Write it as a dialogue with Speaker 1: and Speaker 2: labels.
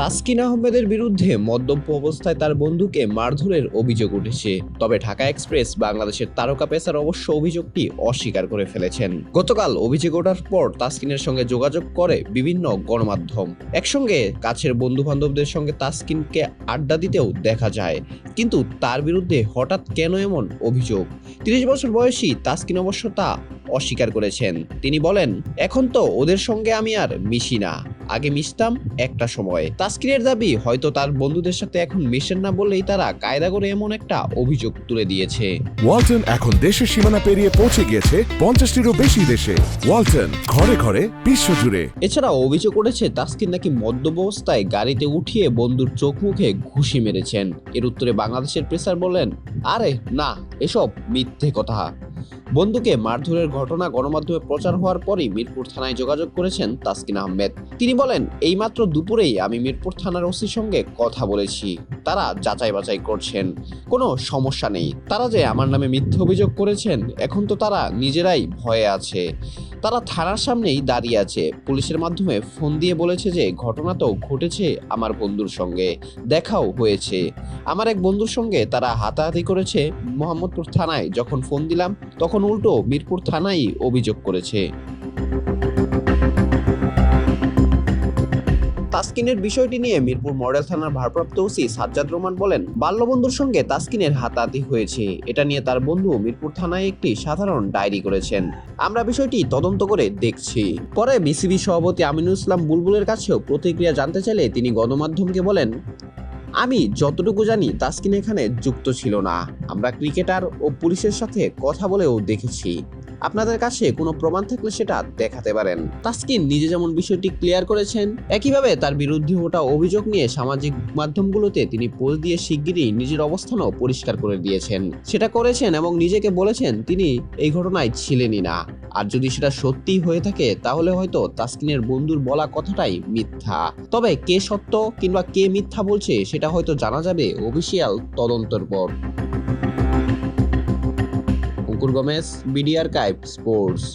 Speaker 1: তাসকিন আহমেদের বিরুদ্ধে মদ্যপ অবস্থায় তার বন্ধুকে মারধরের অভিযোগ উঠেছে। তবে ঢাকা এক্সপ্রেস বাংলাদেশের তারকা পেসার অবশ্য অভিযোগটি অস্বীকার করে ফেলেছেন। গতকাল অভিযোগ ওঠার পর তাসকিনের সঙ্গে যোগাযোগ করে বিভিন্ন গণমাধ্যম। একসঙ্গে কাছের বন্ধু বান্ধবদের সঙ্গে তাসকিনকে আড্ডা দিতেও দেখা যায়, কিন্তু তার বিরুদ্ধে হঠাৎ কেন এমন অভিযোগ? ৩০ বছর বয়সী তাসকিন অবশ্য তা অস্বীকার করেছেন। তিনি বলেন, এখন তো ওদের সঙ্গে আমি আর মিশি না, আগে মিশতাম একটা সময়। তাসকিনের দাবি, হয়তো তার বন্ধুদের সাথে এখন মেশেন না বললেই তারা কায়দা করে এমন একটা অভিযোগ তুলে দিয়েছে।
Speaker 2: ওয়ালটন এখন দেশের সীমানা পেরিয়ে পৌঁছে গিয়েছে 50টিরও বেশি দেশে। ওয়ালটন, ঘরে ঘরে বিশ্বজুড়ে।
Speaker 1: এছাড়াও অভিযোগ উঠেছে তাসকিন নাকি মদ্যপ অবস্থায় গাড়িতে উঠিয়ে বন্ধুর চোখ মুখে ঘুষি মেরেছেন। এর উত্তরে বাংলাদেশের পেসার বলেন, আরে না, এসব মিথ্যে কথা। বন্ধুকে মারধরের ঘটনা গণমাধ্যমে প্রচার হওয়ার পরই মিরপুর থানায় যোগাযোগ করেছেন তাসকিন আহমেদ। তিনি বলেন, এইমাত্র দুপুরেই আমি মিরপুর থানার ওসির সঙ্গে কথা বলেছি, তারা যাচাই বাছাই করছেন, কোনো সমস্যা নেই। তারা যে আমার নামে মিথ্যে অভিযোগ করেছেন, এখন তো তারা নিজেরাই ভয়ে আছে। তারা থানার সামনেই দাঁড়িয়ে আছে, পুলিশের মাধ্যমে ফোন দিয়ে বলেছে যে ঘটনা তো ঘটেছে, আমার বন্ধুর সঙ্গে দেখাও হয়েছে। আমার এক বন্ধুর সঙ্গে তারা হাতাহাতি করেছে। মোহাম্মদপুর থানায় যখন ফোন দিলাম, তখন উল্টো মিরপুর থানায় অভিযোগ করেছে। তাসকিনের বিষয়টি নিয়ে মিরপুর মডেল থানার ভারপ্রাপ্ত ওসি সাজ্জাদ রহমান বলেন, বাল্যবন্ধুর সঙ্গে তাসকিনের হাতাহাতি হয়েছে, এটা নিয়ে তার বন্ধু মিরপুর থানায় একটি সাধারণ ডায়েরি করেছেন। আমরা বিষয়টি তদন্ত করে দেখছি। পরে বিসিবি সভাপতি আমিনুল ইসলাম বুলবুলের কাছেও প্রতিক্রিয়া জানতে চাইলে তিনি গণমাধ্যমকে বলেন, আমি যতটুকু জানি তাসকিন এখানে যুক্ত ছিল না। আমরা ক্রিকেটার ও পুলিশের সাথে কথা বলেও দেখেছি। আপনাদের কাছে কোনো প্রমাণ থাকলে সেটা দেখাতে পারেন। তাসকিন নিজে যেমন বিষয়টি ক্লিয়ার করেছেন, একইভাবে তার বিরুদ্ধে ওঠা অভিযোগ নিয়ে সামাজিক মাধ্যমগুলোতে তিনি পোস্ট দিয়ে শিগগিরই নিজের অবস্থানও পরিষ্কার করে দিয়েছেন। সেটা করেছেন এবং নিজেকে বলেছেন তিনি এই ঘটনায় ছিলেনই না। আর যদি সেটা সত্যিই হয়ে থাকে, তাহলে হয়তো তাসকিনের বন্ধুর বলা কথাটাই মিথ্যা। তবে কে সত্য কিংবা কে মিথ্যা বলছে সেটা হয়তো জানা যাবে অফিসিয়াল তদন্তের পর। অঙ্কুর গমেজ, বিডি আর্কাইভ স্পোর্টস।